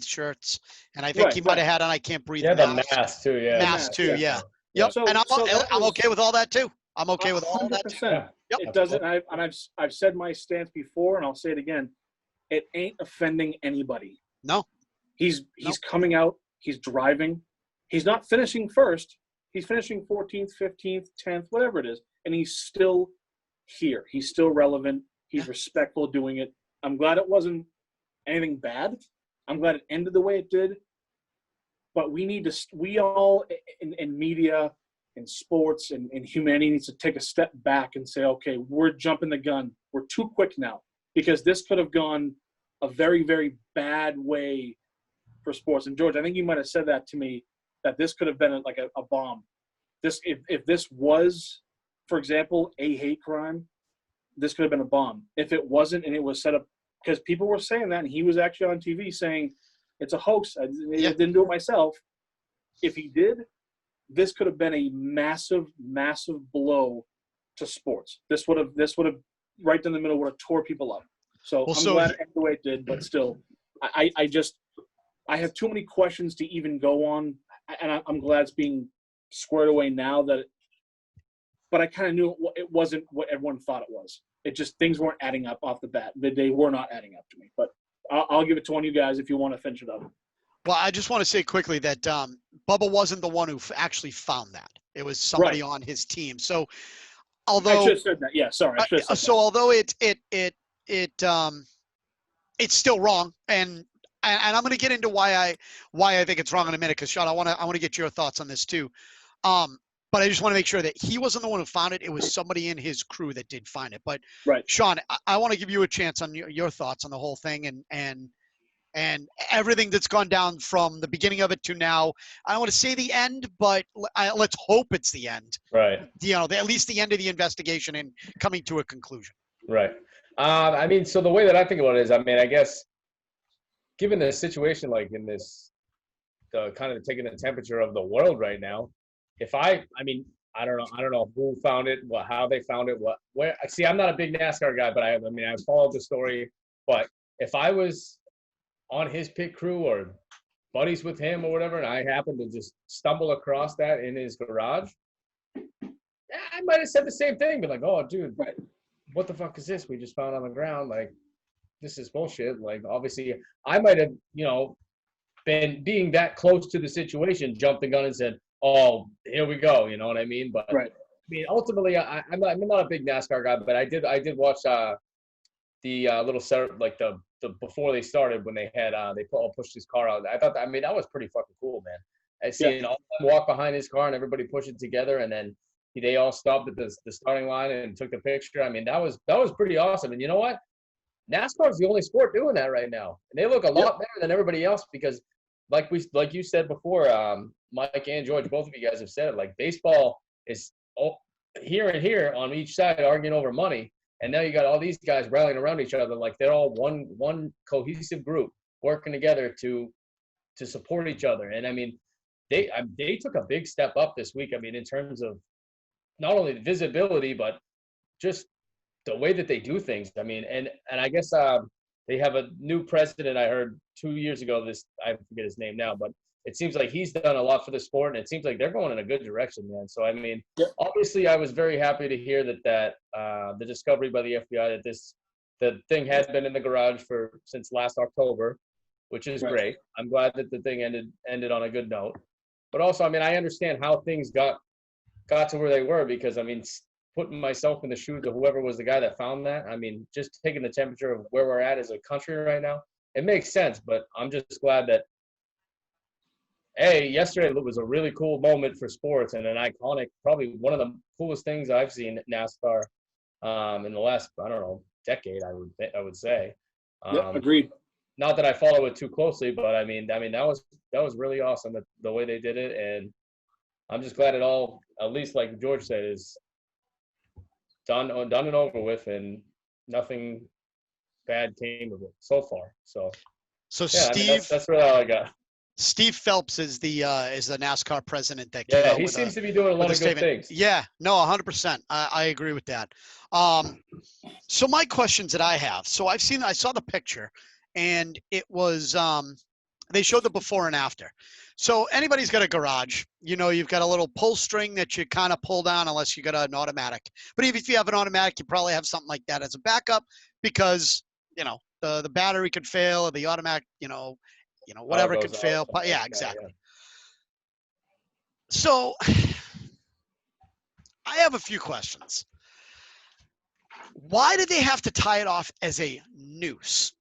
shirts. And I think he might have had an I Can't Breathe mask. Yeah, the mask too, yeah. Mask too, yeah. Yep. So, and I'm okay with all that too. I'm okay with all that too. Yep. It doesn't, I've said my stance before, and I'll say it again. it ain't offending anybody. No. He's Nope. coming out. He's driving. He's not finishing first. He's finishing 14th, 15th, 10th, whatever it is, and he's still here. He's still relevant. He's respectful doing it. I'm glad it wasn't anything bad. I'm glad it ended the way it did. But we all in media, in sports, and in humanity needs to take a step back and say, okay, we're jumping the gun. We're too quick now, because this could have gone a very, very bad way for sports. And George, I think you might have said that to me, that this could have been like a bomb. If this was, for example, a hate crime, this could have been a bomb. If it wasn't, and it was set up, because people were saying that, and he was actually on TV saying it's a hoax. I didn't do it myself. If he did, this could have been a massive, massive blow to sports. This would have right in the middle, would have tore people up. So I'm glad it ended the way it did, but still, I have too many questions to even go on, and I'm glad it's being squared away now. But I kind of knew it wasn't what everyone thought it was. It just, things weren't adding up off the bat. They were not adding up to me. But I'll give it to one of you guys if you want to finish it up. Well, I just want to say quickly that Bubba wasn't the one who actually found that. It was somebody on his team. So, although I should have said that. Yeah, sorry. I should have said so that. although it's still wrong, and I'm going to get into why I think it's wrong in a minute, because Sean, I want to get your thoughts on this too. But I just want to make sure that he wasn't the one who found it. It was somebody in his crew that did find it. But Sean, I want to give you a chance on your thoughts on the whole thing and everything that's gone down from the beginning of it to now. I don't want to say the end, but let's hope it's the end. Right. At least the end of the investigation and coming to a conclusion. Right. I mean, so the way that I think about it is, I mean, I guess, given the situation, like in this, kind of taking the temperature of the world right now, I don't know who found it, how they found it, where. See, I'm not a big NASCAR guy, but I followed the story. But if I was on his pit crew or buddies with him or whatever, and I happened to just stumble across that in his garage, I might have said the same thing, but like, oh, dude, what the fuck is this? We just found on the ground. Like, this is bullshit. Like, obviously, I might have, been being that close to the situation, jumped the gun and said, oh, here we go. You know what I mean? But I mean, ultimately, I'm not a big NASCAR guy, but I did watch the little like the before they started, when they had they all pushed his car out. I thought that was pretty fucking cool, man. I seen all of them walk behind his car and everybody push it together, and then they all stopped at the starting line and took the picture. I mean, that was pretty awesome. And you know what? NASCAR is the only sport doing that right now, and they look a lot better than everybody else, because like you said before, Mike and George, both of you guys have said it. Like, baseball is here and here on each side arguing over money, and now you got all these guys rallying around each other, like they're all one cohesive group working together to support each other. And I mean, they took a big step up this week. I mean, in terms of not only the visibility, but just the way that they do things. I mean, and I guess they have a new president. I heard 2 years ago. I forget his name now, but it seems like he's done a lot for the sport, and it seems like they're going in a good direction, man. So I mean, obviously, I was very happy to hear that the discovery by the FBI that the thing has been in the garage since last October, which is great. I'm glad that the thing ended on a good note. But also, I mean, I understand how things got to where they were, because I mean, putting myself in the shoes of whoever was the guy that found that, I mean, just taking the temperature of where we're at as a country right now, it makes sense. But I'm just glad that, yesterday was a really cool moment for sports, and an iconic, probably one of the coolest things I've seen at NASCAR in the last, I don't know, decade, I would say. Agreed. Not that I follow it too closely, but I mean that was really awesome, the way they did it, and I'm just glad it all, at least like George said, is done and over with, and nothing bad came of it so far. So yeah, Steve, I mean, that's really all I got. Steve Phelps is the NASCAR president that came out he seems to be doing a lot of good things. Yeah, no, 100%. I agree with that. So my questions that I have. So I saw the picture, and it was they showed the before and after. So anybody's got a garage, you've got a little pull string that you kind of pull down, unless you got an automatic. But even if you have an automatic, you probably have something like that as a backup, because the battery could fail, or the automatic, whatever Power could goes fail. out, But yeah, something like that, exactly. So I have a few questions. Why did they have to tie it off as a noose?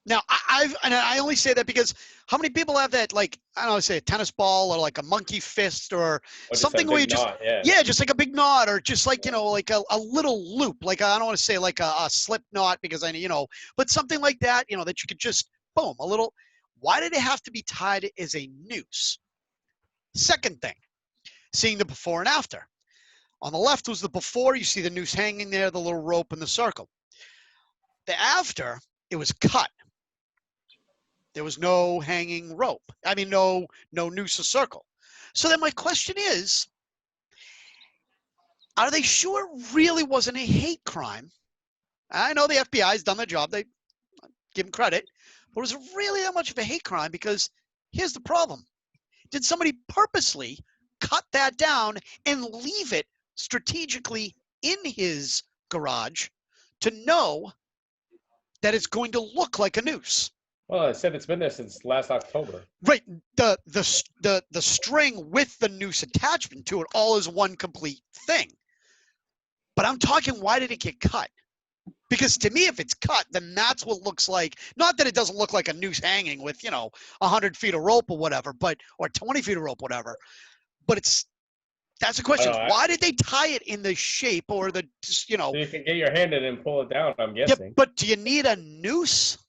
Now, I only say that because how many people have that, like, I don't know, say a tennis ball or like a monkey fist or Or just something a where you big just, knot, yeah. yeah, just like a big knot or just like, like a little loop. Like, I don't want to say like a slip knot because but something like that, that you could just, boom, a little. Why did it have to be tied as a noose? Second thing, seeing the before and after. On the left was the before, you see the noose hanging there, the little rope in the circle. The after, it was cut. There was no hanging rope. I mean, no noose or circle. So then my question is, are they sure it really wasn't a hate crime? I know the FBI's done their job. They give them credit. But was it really that much of a hate crime? Because here's the problem. Did somebody purposely cut that down and leave it strategically in his garage to know that it's going to look like a noose? Well, I said it's been there since last October. Right. The string with the noose attachment to it all is one complete thing. But I'm talking, why did it get cut? Because to me, if it's cut, then that's what looks like, not that it doesn't look like a noose hanging with, 100 feet of rope or whatever, or 20 feet of rope, whatever. But that's the question. Why did they tie it in the shape or the, So you can get your hand in and pull it down, I'm guessing. Yeah, but do you need a noose?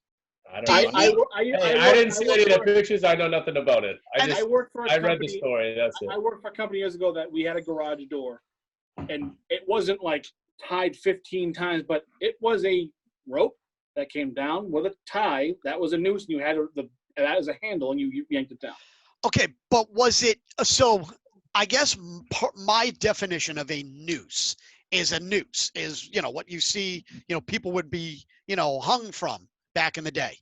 I don't know. I didn't see any of the pictures. I know nothing about it. I worked for a company. read the story. That's it. I worked for a company years ago that we had a garage door, and it wasn't like tied 15 times, but it was a rope that came down with a tie. That was a noose, and you had that as a handle, and you yanked it down. Okay, but was it so? I guess my definition of a noose is what you see, people would be, hung from back in the day.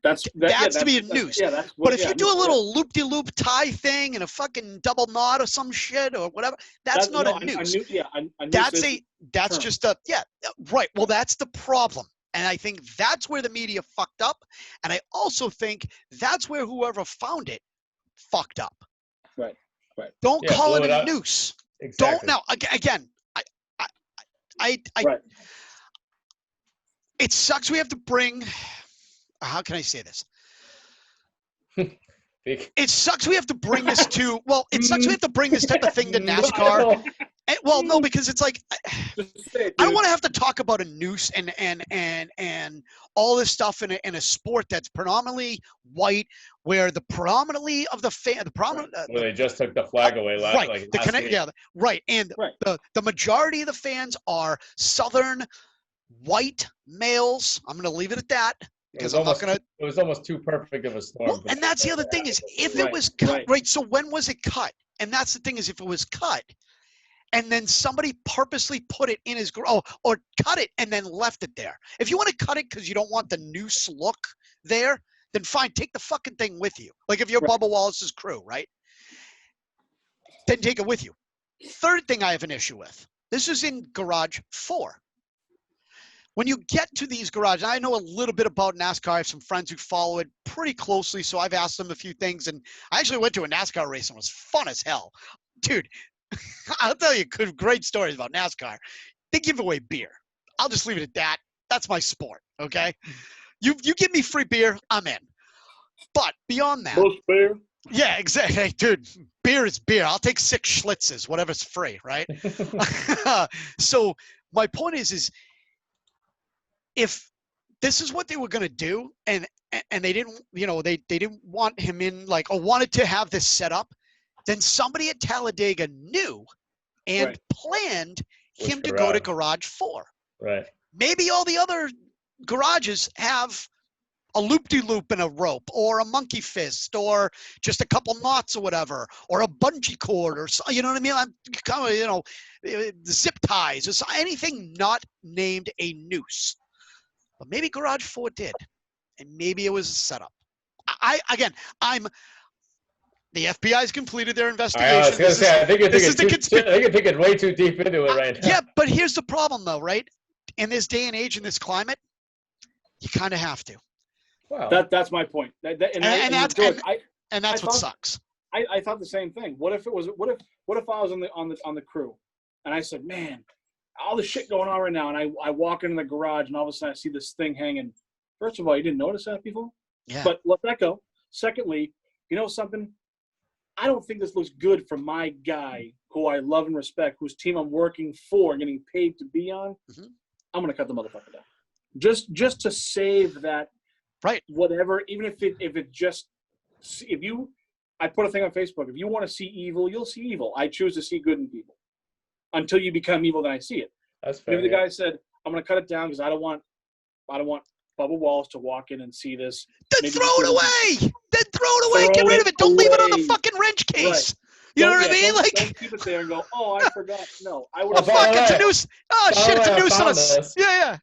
That's to be a noose. But if you do a little loop-de-loop tie thing and a fucking double knot or some shit or whatever, that's not a noose. That's just a, right. Well, that's the problem. And I think that's where the media fucked up. And I also think that's where whoever found it fucked up. Right. Don't call it a noose. Exactly. Don't now. Again, right. It sucks we have to bring. How can I say this? It sucks we have to bring this to. Well, it sucks we have to bring this type of thing to NASCAR. Well, no, because it's like I don't want to have to talk about a noose and all this stuff in a sport that's predominantly white, where the predominantly of the fan, where they just took the flag away last, right? Like the last connect, week. yeah, right, and the majority of the fans are Southern white males. I'm going to leave it at that. Because I'm not gonna. It was almost too perfect of a storm. Well, and that's the other thing is if it was cut, right? So when was it cut? And that's the thing is if it was cut, and then somebody purposely put it in his or cut it and then left it there. If you want to cut it because you don't want the noose look there, then fine, take the fucking thing with you. Like if you're Bubba Wallace's crew, right? Then take it with you. Third thing I have an issue with. This is in Garage 4. When you get to these garages, I know a little bit about NASCAR. I have some friends who follow it pretty closely, so I've asked them a few things. And I actually went to a NASCAR race and it was fun as hell. Dude, I'll tell you great stories about NASCAR. They give away beer. I'll just leave it at that. That's my sport, okay? You give me free beer, I'm in. But beyond that. Most beer? Yeah, exactly. Hey, dude, beer is beer. I'll take 6 Schlitzes, whatever's free, right? So my point is if this is what they were going to do and they didn't, they didn't want him in or wanted to have this set up, then somebody at Talladega knew and planned him to go to Garage 4. Right. Maybe all the other garages have a loop-de-loop and a rope or a monkey fist or just a couple knots or whatever or a bungee cord or you know what I mean? I'm kind of, zip ties or anything not named a noose. But maybe Garage 4 did, and maybe it was a setup. The FBI's completed their investigation. I was going to say, I think you're thinking way too deep into it right now. Yeah, but here's the problem, though, right? In this day and age, in this climate, You kind of have to. Well, That's my point. And that's what sucks. I thought the same thing. What if I was on the crew, and I said, man, all the shit going on right now, and I walk into the garage, and all of a sudden I see this thing hanging. First of all, you didn't notice that before? Yeah. But let that go. Secondly, you know something? I don't think this looks good for my guy who I love and respect, whose team I'm working for, getting paid to be on. Mm-hmm. I'm gonna cut the motherfucker down. Just to save that. Right. Whatever. Even if I put a thing on Facebook. If you want to see evil, you'll see evil. I choose to see good in people. Until you become evil, then I see it. That's fair. Maybe the guy said, "I'm going to cut it down because I don't want Bubba Wallace to walk in and see this." Then Maybe throw it away. Then throw it away. Get rid of it. Don't leave it on the fucking wrench case. Right. You know what I mean? Don't keep it there and go, "Oh, I forgot." No, I would. Fuck, it's a noose. Oh shit, it's a noose on us. Yeah.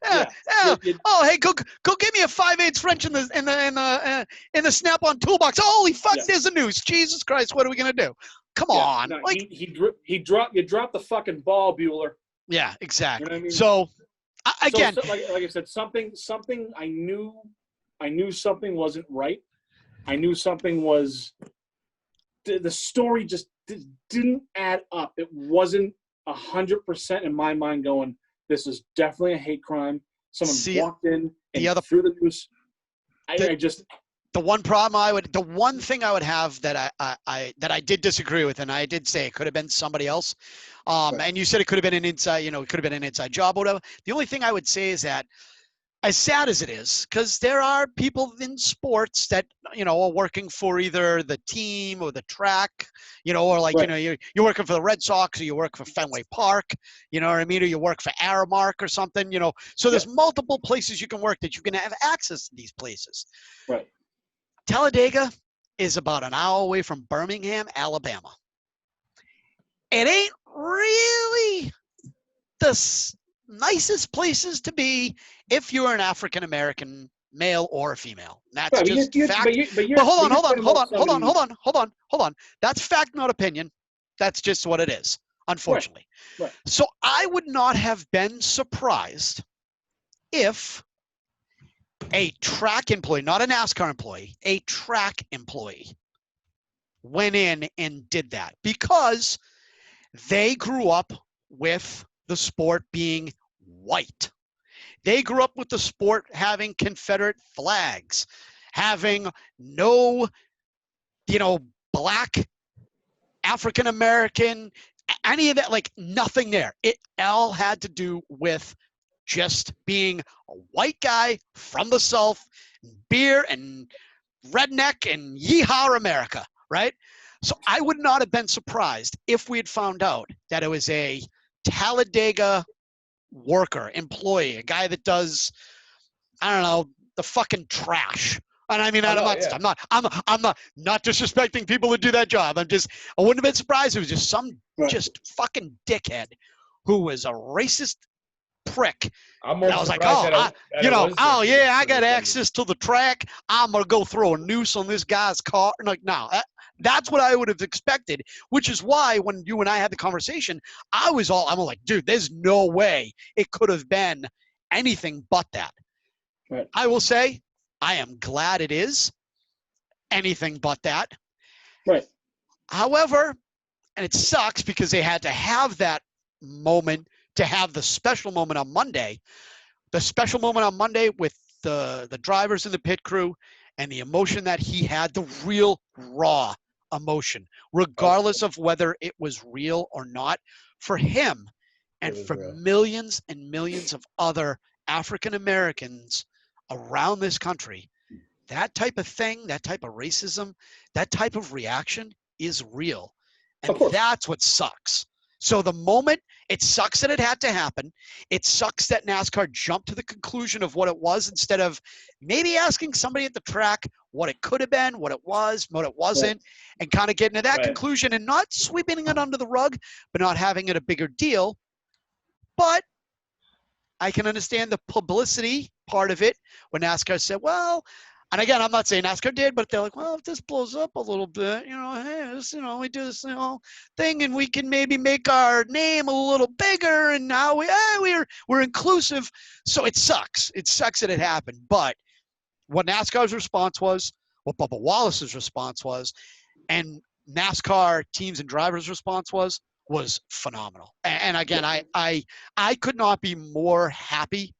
Oh, hey, go get me a 5/8 wrench in the Snap-on toolbox. Holy fuck, there's a noose. Jesus Christ, what are we gonna do? Come on. No, he dropped. You dropped the fucking ball, Bueller. Yeah, exactly. You know what I mean? So again, like I said, something I knew something wasn't right. I knew something was. The story just didn't add up. It wasn't 100% in my mind going, this is definitely a hate crime. Someone walked in and threw the noose. The one thing I would have that I did disagree with, and I did say it could have been somebody else. Right. And you said it could have been an inside, it could have been an inside job or whatever. The only thing I would say is that, as sad as it is, because there are people in sports that, are working for either the team or the track, or like, right. you're working for the Red Sox or you work for Fenway Park, you know what I mean? Or you work for Aramark or something, So there's multiple places you can work that you can have access to these places. Right. Talladega is about an hour away from Birmingham, Alabama. It ain't really the nicest places to be if you're an African-American male or a female. That's just fact. But hold on. That's fact, not opinion. That's just what it is, unfortunately. Right. So I would not have been surprised if a track employee, not a NASCAR employee, a track employee went in and did that, because they grew up with the sport being white. They grew up with the sport having Confederate flags, having no, black, African-American, any of that, like nothing there. It all had to do with just being a white guy from the South, beer and redneck and yeehaw America, right? So I would not have been surprised if we had found out that it was a Talladega worker, employee, a guy that does, I don't know, the fucking trash. And I mean, I'm not disrespecting people who do that job. I wouldn't have been surprised if it was just some just fucking dickhead who was a racist prick. I was like, I got access to the track. I'm going to go throw a noose on this guy's car. And like, no, that's what I would have expected, which is why when you and I had the conversation, I'm like, dude, there's no way it could have been anything but that. Right. I will say, I am glad it is anything but that. Right. However, and it sucks because they had to have that moment to have the special moment on Monday. The special moment on Monday with the drivers in the pit crew and the emotion that he had, the real raw emotion, regardless of whether it was real or not, for him and for millions and millions of other African Americans around this country. That type of thing, that type of racism, that type of reaction is real. And that's what sucks. So the moment, it sucks that it had to happen. It sucks that NASCAR jumped to the conclusion of what it was instead of maybe asking somebody at the track what it could have been, what it was, what it wasn't, and kind of getting to that conclusion and not sweeping it under the rug, but not having it a bigger deal. But I can understand the publicity part of it when NASCAR said, well, And again, I'm not saying NASCAR did, but they're like, well, if this blows up a little bit, hey, this, we do this, thing, and we can maybe make our name a little bigger, and now we're inclusive. So it sucks. It sucks that it happened. But what NASCAR's response was, what Bubba Wallace's response was, and NASCAR teams and drivers' response was phenomenal. And again, I could not be more happy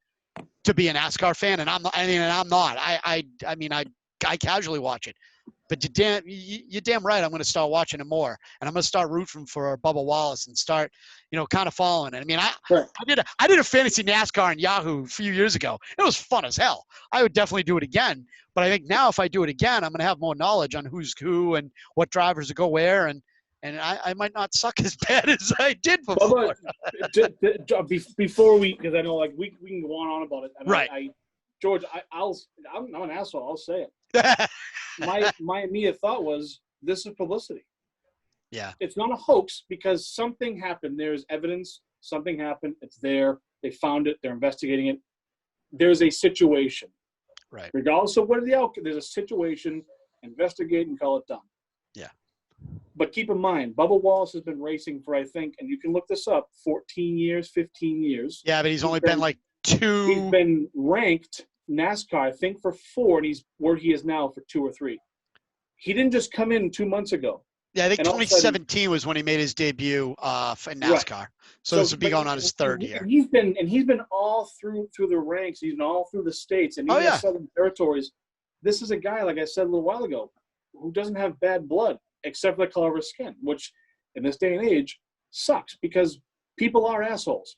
to be a NASCAR fan, and I'm not. I casually watch it, but you're damn right. I'm going to start watching it more, and I'm going to start rooting for Bubba Wallace and start, kind of following it. I mean, I did a fantasy NASCAR on Yahoo a few years ago. It was fun as hell. I would definitely do it again, but I think now if I do it again, I'm going to have more knowledge on who's who and what drivers to go where, and I might not suck as bad as I did before. Before we, because I know we can go on about it. And right. George, I'm an asshole. I'll say it. my immediate thought was, this is publicity. Yeah. It's not a hoax because something happened. There's evidence. Something happened. It's there. They found it. They're investigating it. There's a situation. Right. Regardless of what the outcome, there's a situation. Investigate and call it done. Yeah. But keep in mind, Bubba Wallace has been racing for, I think, and you can look this up, 14 years, 15 years. Yeah, but he's only been like 2. He's been ranked NASCAR, I think, for 4, and he's where he is now for 2 or 3. He didn't just come in 2 months ago. Yeah, I think 2017 was when he made his debut for NASCAR. Right. So this would be going on his 3rd year. He's been all through the ranks. He's been all through the states and even the Southern territories. This is a guy, like I said a little while ago, who doesn't have bad blood except for the color of his skin, which in this day and age sucks because people are assholes.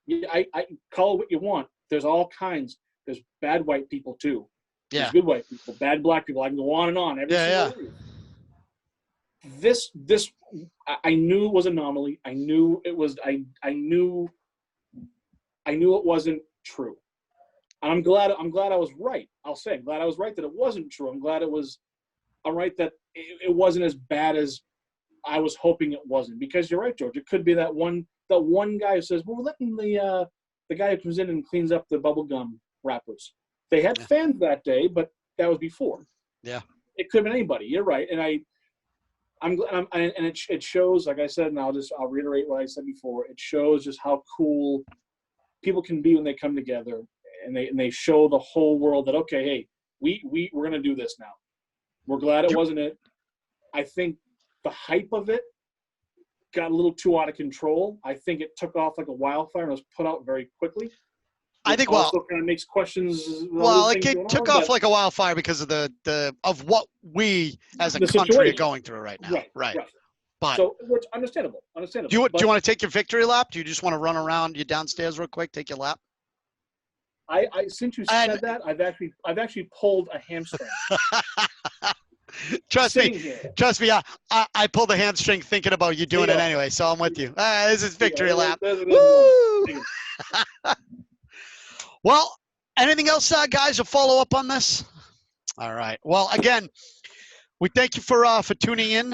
I call it what you want. There's all kinds. There's bad white people too. Yeah. There's good white people, bad black people. I can go on and on. This I knew it was an anomaly. I knew it was. I knew it wasn't true. And I'm glad I was right. I'll say I'm glad I was right that it wasn't true. I'm right that it wasn't as bad as I was hoping it wasn't. Because you're right, George. It could be that one guy who says, "Well, we're letting the guy who comes in and cleans up the bubble gum wrappers." They had fans that day, but that was before. Yeah, it could have been anybody. You're right, and it shows. Like I said, and I'll reiterate what I said before. It shows just how cool people can be when they come together, and they show the whole world that okay, hey, we're gonna do this now. We're glad it wasn't it. I think the hype of it got a little too out of control. I think it took off like a wildfire and was put out very quickly. I think also kind of makes questions. It took off like a wildfire because of of what we as a country are going through right now. Right. But so it's understandable. Do you want to take your victory lap? Do you just want to run around you downstairs real quick, take your lap? I since you said that, I've actually pulled a hamstring. Trust me. I pulled a hamstring thinking about you doing it anyway, so I'm with you. This is victory lap. Woo! Well, anything else, guys, to follow up on this? All right. Well, again, we thank you for tuning in.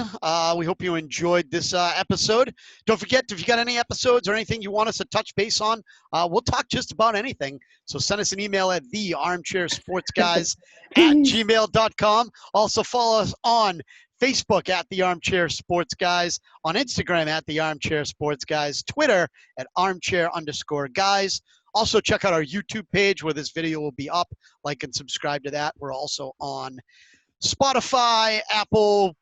We hope you enjoyed this episode. Don't forget, if you got any episodes or anything you want us to touch base on, we'll talk just about anything. So send us an email at thearmchairsportsguys@gmail.com. Also follow us on Facebook at The Armchair Sports Guys, on Instagram at The Armchair Sports Guys, Twitter at armchair_guys. Also check out our YouTube page where this video will be up. Like and subscribe to that. We're also on Spotify, Apple,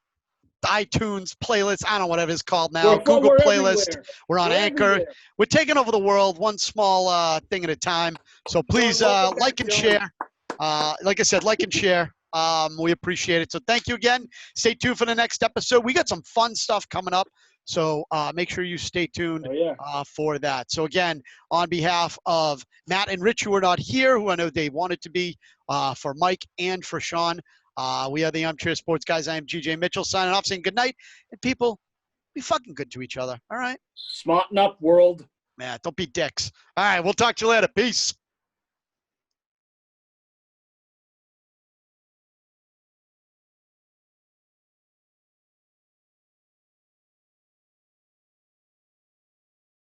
iTunes, playlists, I don't know whatever it's called now, Google Playlist. Everywhere. We're on Anchor. Everywhere. We're taking over the world one small thing at a time. So please like and share. Like I said, like and share. We appreciate it. So thank you again. Stay tuned for the next episode. We got some fun stuff coming up. So make sure you stay tuned for that. So again, on behalf of Matt and Rich, who are not here, who I know they wanted to be, for Mike and for Sean, we are the Armchair Sports Guys. I am GJ Mitchell signing off, saying good night. And people, be fucking good to each other. All right? Smarten up, world. Man, don't be dicks. All right, we'll talk to you later. Peace.